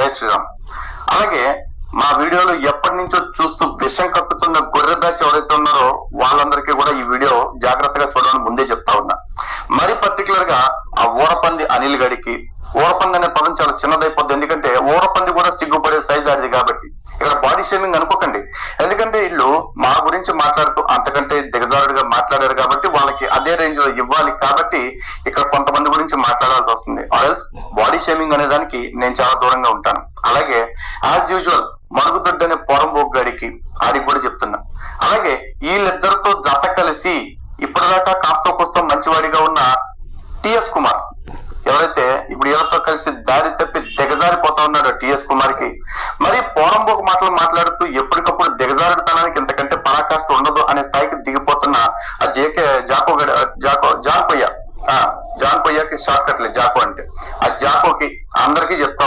జై శ్రీరామ్. అలాగే మా వీడియోలు ఎప్పటి నుంచో చూస్తూ విషం కక్కుతున్న గొర్రె బ్యాచ్ ఎవరైతే ఉన్నారో వాళ్ళందరికీ కూడా ఈ వీడియో జాగ్రత్తగా చూడమని ముందే చెప్తా ఉన్నా. మరి పర్టికులర్ గా ఆ ఊరపంది అనిల్ గడికి, ఊరపంది అనే పదం చాలా చిన్నదైపోద్ది, ఎందుకంటే ఊరపంది కూడా సిగ్గుపడే సైజ్ ఆడిది కాబట్టి. ఇక్కడ బాడీ షేమింగ్ అనుకోకండి, ఎందుకంటే వీళ్ళు మా గురించి మాట్లాడుతూ అంతకంటే దిగజారుడుగా మాట్లాడారు కాబట్టి వాళ్ళకి అదే రేంజ్ లో ఇవ్వాలి కాబట్టి ఇక్కడ కొంతమంది గురించి మాట్లాడాల్సి వస్తుంది. ఆర్ఎల్స్ బాడీ షేమింగ్ అనే దానికి నేను చాలా దూరంగా ఉంటాను. అలాగే యాజ్ యూజువల్ మరుగుదొడ్డి అనే పొరంబోక్ గాడికి, ఆడికి కూడా చెప్తున్నా. అలాగే వీళ్ళిద్దరితో జత కలిసి ఇప్పటిదాకా కాస్త కోస్త మంచివాడిగా ఉన్న టిఎస్ కుమార్ ఎవరైతే ఇప్పుడు వీళ్ళతో కలిసి దారి తప్పి దిగజారిపోతా ఉన్నాడో టిఎస్ కుమార్ కి మరి పోరంబోకు మాటలు మాట్లాడుతూ ఎప్పటికప్పుడు దిగజారుడుతనానికి ఇంతకంటే పరాకాష్ట ఉండదు అనే స్థాయికి దిగిపోతున్న ఆ జాన్ పొయ్యకి షార్ట్ కట్లే జాకో అంటే, ఆ జాకోకి అందరికీ చెప్తా